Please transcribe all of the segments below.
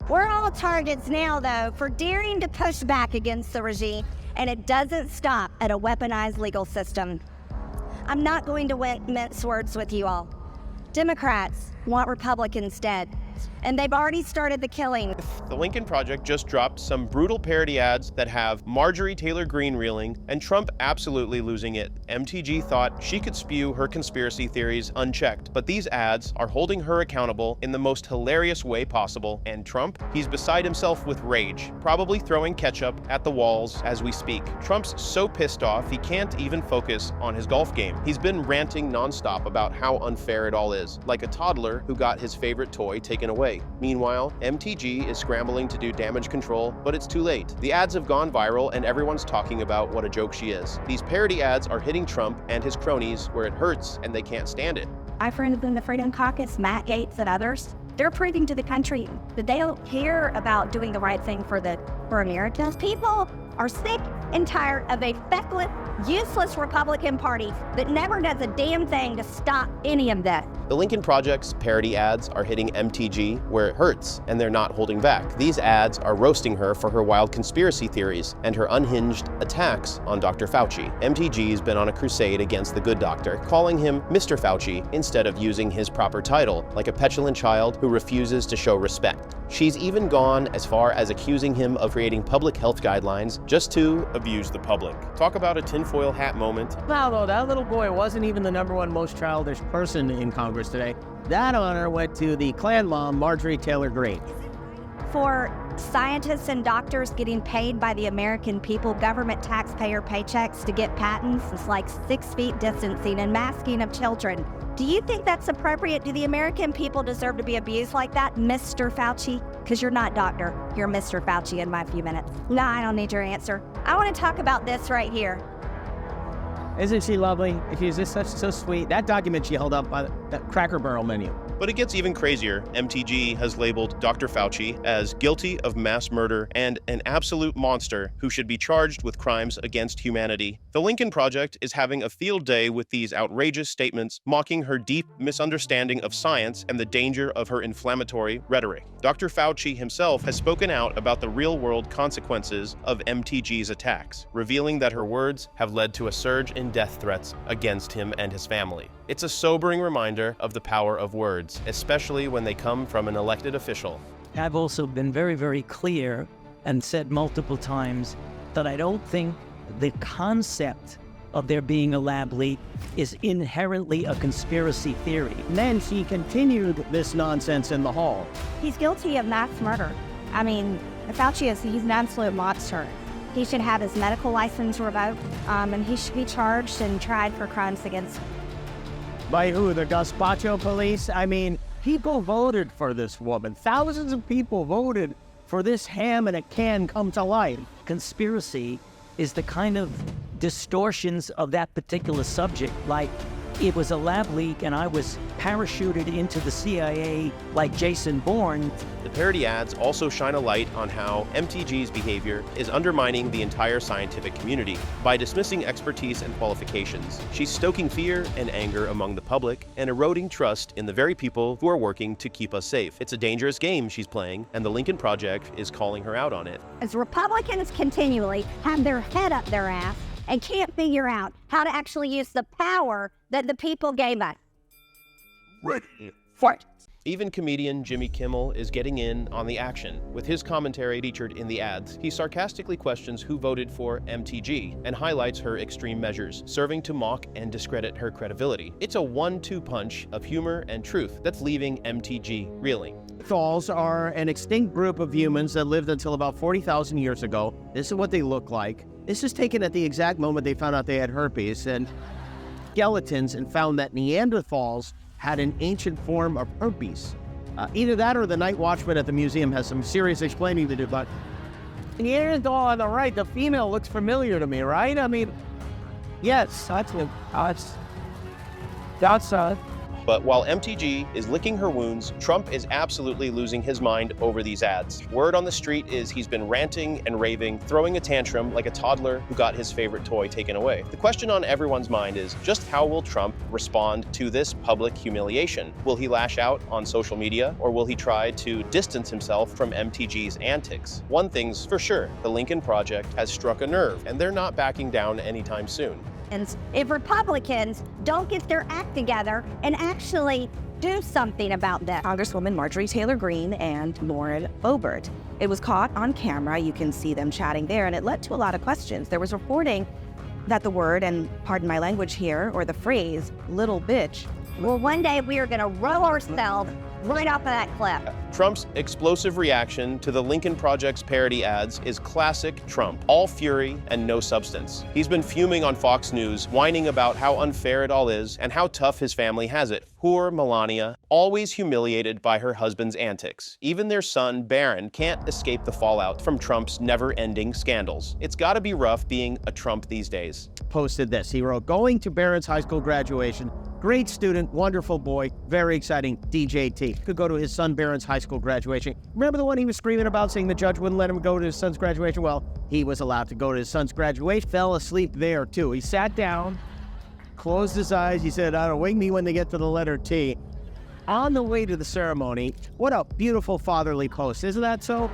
We're all targets now, though, for daring to push back against the regime, and it doesn't stop at a weaponized legal system. I'm not going to mince words with you all. Democrats want Republicans dead, and they've already started the killing. The Lincoln Project just dropped some brutal parody ads that have Marjorie Taylor Greene reeling and Trump absolutely losing it. MTG thought she could spew her conspiracy theories unchecked, but these ads are holding her accountable in the most hilarious way possible, and Trump, he's beside himself with rage, probably throwing ketchup at the walls as we speak. Trump's so pissed off he can't even focus on his golf game. He's been ranting nonstop about how unfair it all is, like a toddler who got his favorite toy taken away. Meanwhile, MTG is scrambling to do damage control, but it's too late. The ads have gone viral and everyone's talking about what a joke she is. These parody ads are hitting Trump and his cronies where it hurts and they can't stand it. My friends in the Freedom Caucus, Matt Gaetz and others, they're proving to the country that they don't care about doing the right thing for America. People are sick and tired of a feckless, useless Republican Party that never does a damn thing to stop any of that. The Lincoln Project's parody ads are hitting MTG where it hurts, and they're not holding back. These ads are roasting her for her wild conspiracy theories and her unhinged attacks on Dr. Fauci. MTG's been on a crusade against the good doctor, calling him Mr. Fauci instead of using his proper title, like a petulant child who refuses to show respect. She's even gone as far as accusing him of creating public health guidelines just to abuse the public. Talk about a tinfoil hat moment. Now, though, that little boy wasn't even the #1 most childish person in Congress today. That honor went to the Klan mom, Marjorie Taylor Greene. For scientists and doctors getting paid by the American people, government taxpayer paychecks to get patents, it's like 6 feet distancing and masking of children. Do you think that's appropriate? Do the American people deserve to be abused like that, Mr. Fauci? Because you're not doctor, you're Mr. Fauci in my few minutes. No, I don't need your answer. I want to talk about this right here. Isn't she lovely? She's just so sweet. That document she held up by that Cracker Barrel menu. But it gets even crazier. MTG has labeled Dr. Fauci as guilty of mass murder and an absolute monster who should be charged with crimes against humanity. The Lincoln Project is having a field day with these outrageous statements, mocking her deep misunderstanding of science and the danger of her inflammatory rhetoric. Dr. Fauci himself has spoken out about the real-world consequences of MTG's attacks, revealing that her words have led to a surge in death threats against him and his family. It's a sobering reminder of the power of words, especially when they come from an elected official. I've also been very, very clear and said multiple times that I don't think the concept of there being a lab leak is inherently a conspiracy theory. And then she continued this nonsense in the hall. He's guilty of mass murder. I mean, Fauci he's an absolute monster. He should have his medical license revoked, and he should be charged and tried for crimes against him. By who? The Gazpacho police? I mean, people voted for this woman. Thousands of people voted for this ham in a can come to life. Conspiracy is the kind of distortions of that particular subject, like it was a lab leak and I was parachuted into the CIA like Jason Bourne. The parody ads also shine a light on how MTG's behavior is undermining the entire scientific community. By dismissing expertise and qualifications, she's stoking fear and anger among the public and eroding trust in the very people who are working to keep us safe. It's a dangerous game she's playing, and the Lincoln Project is calling her out on it. As Republicans continually have their head up their ass and can't figure out how to actually use the power that the people gave us. Ready, fight! Even comedian Jimmy Kimmel is getting in on the action. With his commentary featured in the ads, he sarcastically questions who voted for MTG and highlights her extreme measures, serving to mock and discredit her credibility. It's a 1-2 punch of humor and truth that's leaving MTG reeling. Neanderthals are an extinct group of humans that lived until about 40,000 years ago. This is what they look like. This is taken at the exact moment they found out they had herpes and skeletons, and found that Neanderthals had an ancient form of herpes. Either that or the night watchman at the museum has some serious explaining to do, but Neanderthal on the right, the female looks familiar to me, right? I mean, yes, that's But while MTG is licking her wounds, Trump is absolutely losing his mind over these ads. Word on the street is he's been ranting and raving, throwing a tantrum like a toddler who got his favorite toy taken away. The question on everyone's mind is, just how will Trump respond to this public humiliation? Will he lash out on social media, or will he try to distance himself from MTG's antics? One thing's for sure, the Lincoln Project has struck a nerve, and they're not backing down anytime soon. If Republicans don't get their act together and actually do something about that. Congresswoman Marjorie Taylor Greene and Lauren Boebert. It was caught on camera. You can see them chatting there, and it led to a lot of questions. There was reporting that the word, and pardon my language here, or the phrase, little bitch. Well, one day we are going to roll ourselves right off of that cliff. Trump's explosive reaction to the Lincoln Project's parody ads is classic Trump, all fury and no substance. He's been fuming on Fox News, whining about how unfair it all is and how tough his family has it. Poor Melania, always humiliated by her husband's antics. Even their son, Barron, can't escape the fallout from Trump's never-ending scandals. It's gotta be rough being a Trump these days. Posted this. He wrote, going to Barron's high school graduation. Great student, wonderful boy, very exciting, DJT. Could go to his son Barron's high school graduation. Remember the one he was screaming about, saying the judge wouldn't let him go to his son's graduation? Well, he was allowed to go to his son's graduation. Fell asleep there, too. He sat down, closed his eyes. He said, I don't know, wake me when they get to the letter T. On the way to the ceremony, what a beautiful fatherly post. Isn't that so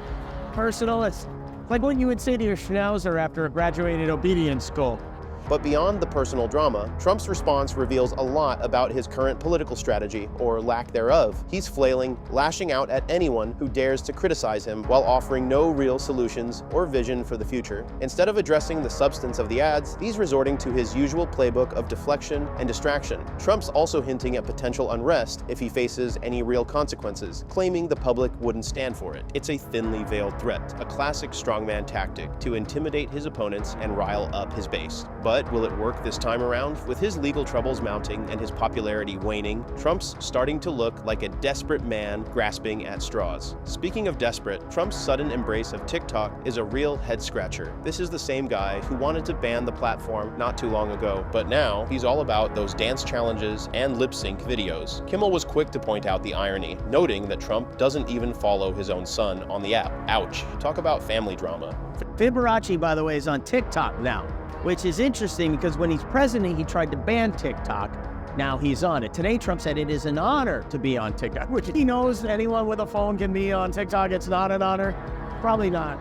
personal? It's like what you would say to your schnauzer after graduated obedience school. But beyond the personal drama, Trump's response reveals a lot about his current political strategy, or lack thereof. He's flailing, lashing out at anyone who dares to criticize him while offering no real solutions or vision for the future. Instead of addressing the substance of the ads, he's resorting to his usual playbook of deflection and distraction. Trump's also hinting at potential unrest if he faces any real consequences, claiming the public wouldn't stand for it. It's a thinly veiled threat, a classic strongman tactic to intimidate his opponents and rile up his base. But will it work this time around? With his legal troubles mounting and his popularity waning, Trump's starting to look like a desperate man grasping at straws. Speaking of desperate, Trump's sudden embrace of TikTok is a real head-scratcher. This is the same guy who wanted to ban the platform not too long ago, but now he's all about those dance challenges and lip-sync videos. Kimmel was quick to point out the irony, noting that Trump doesn't even follow his own son on the app. Ouch. Talk about family drama. Fiberace, by the way, is on TikTok now, which is interesting because when he's president, he tried to ban TikTok. Now he's on it. Today, Trump said it is an honor to be on TikTok, which he knows anyone with a phone can be on TikTok. It's not an honor. Probably not.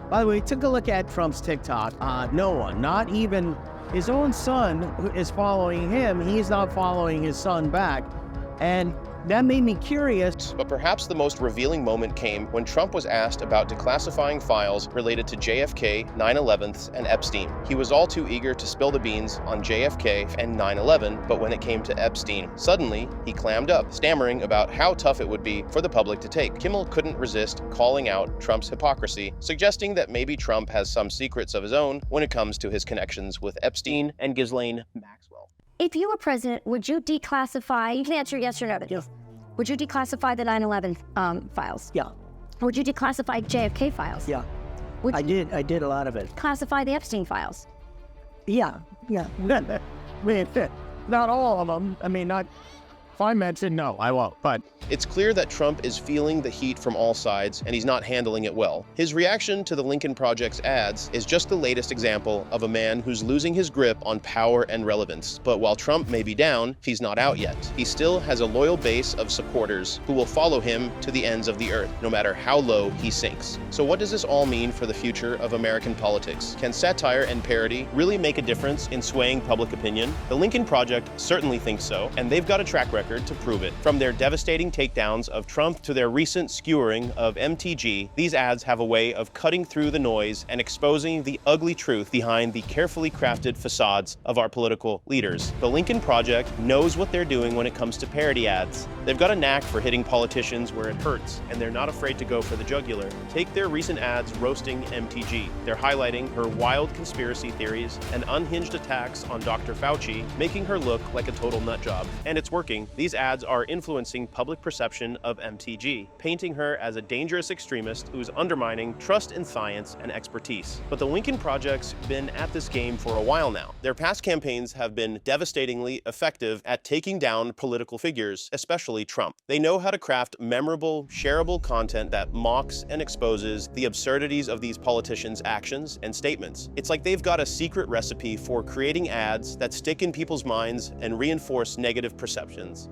By the way, took a look at Trump's TikTok. No one, not even his own son, who is following him. He's not following his son back. And that made me curious. But perhaps the most revealing moment came when Trump was asked about declassifying files related to JFK, 9/11s, and Epstein. He was all too eager to spill the beans on JFK and 9/11, but when it came to Epstein, suddenly he clammed up, stammering about how tough it would be for the public to take. Kimmel couldn't resist calling out Trump's hypocrisy, suggesting that maybe Trump has some secrets of his own when it comes to his connections with Epstein and Ghislaine Maxwell. If you were president, would you declassify, you can answer yes or no, but Yes. would you declassify the 9/11 files? Yeah, Would you declassify JFK files? yeah. Would I you did a lot of it. classify the Epstein files? Yeah. I mean, not all of them. I mean, not. If I mentioned, no, I won't. But It's clear that Trump is feeling the heat from all sides, and he's not handling it well. His reaction to the Lincoln Project's ads is just the latest example of a man who's losing his grip on power and relevance. But while Trump may be down, he's not out yet. He still has a loyal base of supporters who will follow him to the ends of the earth, no matter how low he sinks. So what does this all mean for the future of American politics? Can satire and parody really make a difference in swaying public opinion? The Lincoln Project certainly thinks so, and they've got a track record to prove it. From their devastating takedowns of Trump to their recent skewering of MTG, these ads have a way of cutting through the noise and exposing the ugly truth behind the carefully crafted facades of our political leaders. The Lincoln Project knows what they're doing when it comes to parody ads. They've got a knack for hitting politicians where it hurts, and they're not afraid to go for the jugular. Take their recent ads roasting MTG. They're highlighting her wild conspiracy theories and unhinged attacks on Dr. Fauci, making her look like a total nutjob. And it's working. These ads are influencing public perception of MTG, painting her as a dangerous extremist who's undermining trust in science and expertise. But the Lincoln Project's been at this game for a while now. Their past campaigns have been devastatingly effective at taking down political figures, especially Trump. They know how to craft memorable, shareable content that mocks and exposes the absurdities of these politicians' actions and statements. It's like they've got a secret recipe for creating ads that stick in people's minds and reinforce negative perceptions.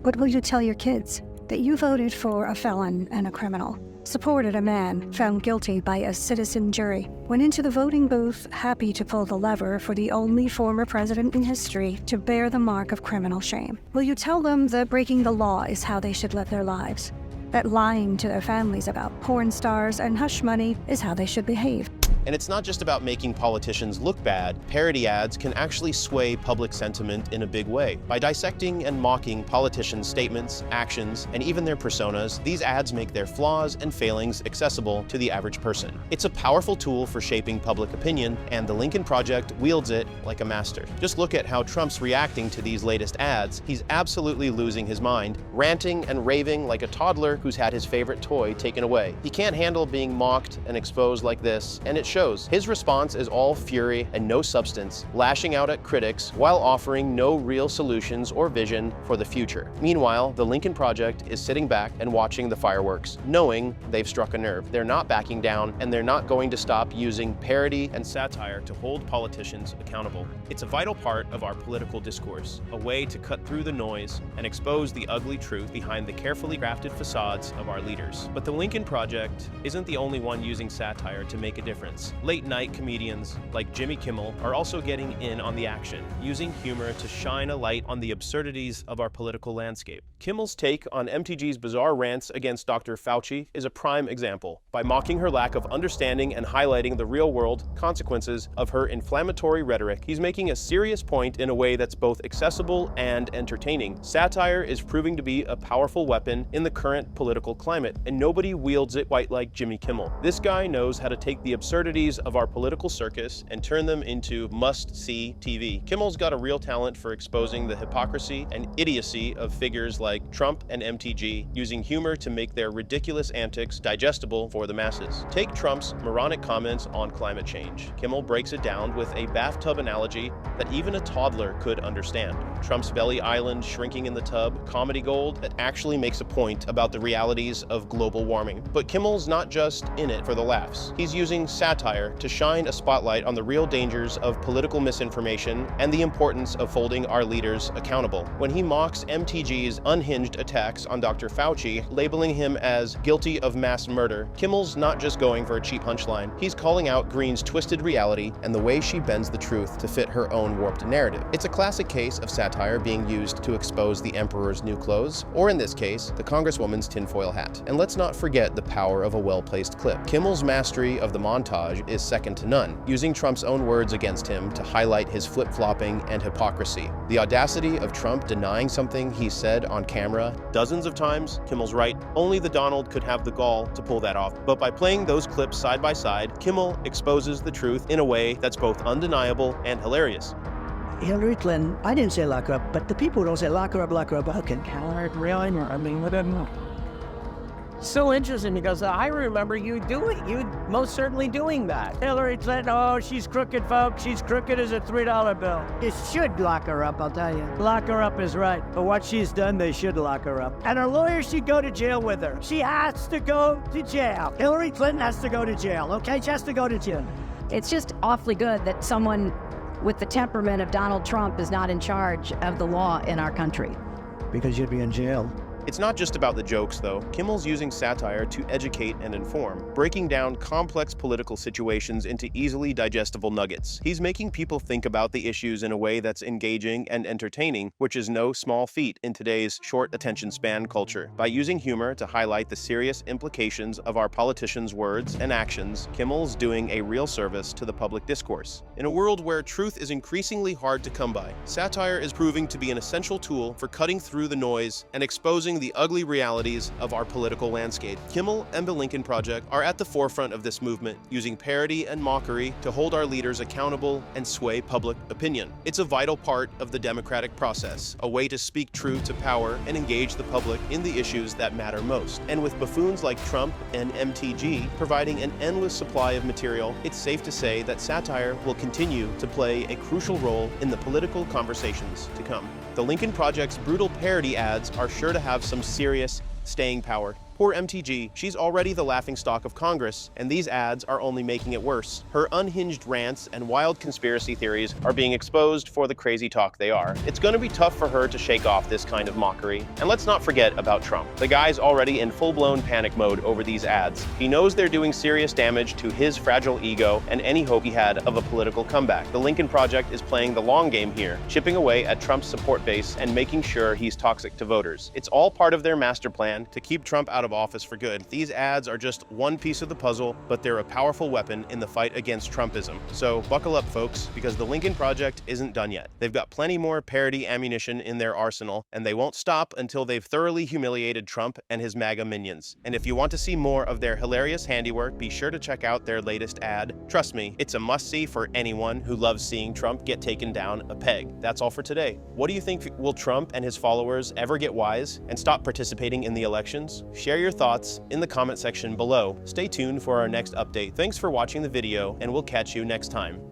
What will you tell your kids? That you voted for a felon and a criminal, supported a man found guilty by a citizen jury, went into the voting booth happy to pull the lever for the only former president in history to bear the mark of criminal shame. Will you tell them that breaking the law is how they should live their lives? That lying to their families about porn stars and hush money is how they should behave? And it's not just about making politicians look bad. Parody ads can actually sway public sentiment in a big way. By dissecting and mocking politicians' statements, actions, and even their personas, these ads make their flaws and failings accessible to the average person. It's a powerful tool for shaping public opinion, and the Lincoln Project wields it like a master. Just look at how Trump's reacting to these latest ads. He's absolutely losing his mind, ranting and raving like a toddler who's had his favorite toy taken away. He can't handle being mocked and exposed like this, and it shows. His response is all fury and no substance, lashing out at critics while offering no real solutions or vision for the future. Meanwhile, the Lincoln Project is sitting back and watching the fireworks, knowing they've struck a nerve. They're not backing down, and they're not going to stop using parody and satire to hold politicians accountable. It's a vital part of our political discourse, a way to cut through the noise and expose the ugly truth behind the carefully crafted facades of our leaders. But the Lincoln Project isn't the only one using satire to make a difference. Late-night comedians like Jimmy Kimmel are also getting in on the action, using humor to shine a light on the absurdities of our political landscape. Kimmel's take on MTG's bizarre rants against Dr. Fauci is a prime example. By mocking her lack of understanding and highlighting the real-world consequences of her inflammatory rhetoric, he's making a serious point in a way that's both accessible and entertaining. Satire is proving to be a powerful weapon in the current political climate, and nobody wields it quite like Jimmy Kimmel. This guy knows how to take the absurdities of our political circus and turn them into must-see TV. Kimmel's got a real talent for exposing the hypocrisy and idiocy of figures like Trump and MTG, using humor to make their ridiculous antics digestible for the masses. Take Trump's moronic comments on climate change. Kimmel breaks it down with a bathtub analogy that even a toddler could understand. Trump's belly island shrinking in the tub, comedy gold that actually makes a point about the realities of global warming. But Kimmel's not just in it for the laughs. He's using satire to shine a spotlight on the real dangers of political misinformation and the importance of holding our leaders accountable. When he mocks MTG's unhinged attacks on Dr. Fauci, labeling him as guilty of mass murder, Kimmel's not just going for a cheap punchline. He's calling out Greene's twisted reality and the way she bends the truth to fit her own warped narrative. It's a classic case of satire being used to expose the emperor's new clothes, or in this case, the congresswoman's tinfoil hat. And let's not forget the power of a well-placed clip. Kimmel's mastery of the montage is second to none, using Trump's own words against him to highlight his flip-flopping and hypocrisy. The audacity of Trump denying something he said on camera dozens of times. Kimmel's right. Only the Donald could have the gall to pull that off. But by playing those clips side by side, Kimmel exposes the truth in a way that's both undeniable and hilarious. Hillary Clinton, I didn't say lock her up, but the people who don't say lock her up, okay. I mean, what I So interesting because I remember you most certainly doing that. Hillary Clinton, oh, she's crooked, folks. She's crooked as a $3 bill. You should lock her up, I'll tell you. Lock her up is right. For what she's done, they should lock her up. And her lawyer should go to jail with her. She has to go to jail. Hillary Clinton has to go to jail, okay? She has to go to jail. It's just awfully good that someone with the temperament of Donald Trump is not in charge of the law in our country. Because you'd be in jail. It's not just about the jokes, though. Kimmel's using satire to educate and inform, breaking down complex political situations into easily digestible nuggets. He's making people think about the issues in a way that's engaging and entertaining, which is no small feat in today's short attention span culture. By using humor to highlight the serious implications of our politicians' words and actions, Kimmel's doing a real service to the public discourse. In a world where truth is increasingly hard to come by, satire is proving to be an essential tool for cutting through the noise and exposing exposing the ugly realities of our political landscape. Kimmel and the Lincoln Project are at the forefront of this movement, using parody and mockery to hold our leaders accountable and sway public opinion. It's a vital part of the democratic process, a way to speak truth to power and engage the public in the issues that matter most. And with buffoons like Trump and MTG providing an endless supply of material, it's safe to say that satire will continue to play a crucial role in the political conversations to come. The Lincoln Project's brutal parody ads are sure to have some serious staying power. Poor MTG, she's already the laughingstock of Congress, and these ads are only making it worse. Her unhinged rants and wild conspiracy theories are being exposed for the crazy talk they are. It's going to be tough for her to shake off this kind of mockery. And let's not forget about Trump. The guy's already in full-blown panic mode over these ads. He knows they're doing serious damage to his fragile ego and any hope he had of a political comeback. The Lincoln Project is playing the long game here, chipping away at Trump's support base and making sure he's toxic to voters. It's all part of their master plan to keep Trump out of office for good. These ads are just one piece of the puzzle, but they're a powerful weapon in the fight against Trumpism. So buckle up, folks, because the Lincoln Project isn't done yet. They've got plenty more parody ammunition in their arsenal, and they won't stop until they've thoroughly humiliated Trump and his MAGA minions. And if you want to see more of their hilarious handiwork, be sure to check out their latest ad. Trust me, it's a must-see for anyone who loves seeing Trump get taken down a peg. That's all for today. What do you think? Will Trump and his followers ever get wise and stop participating in the elections? Share your thoughts in the comment section below. Stay tuned for our next update. Thanks for watching the video, and we'll catch you next time.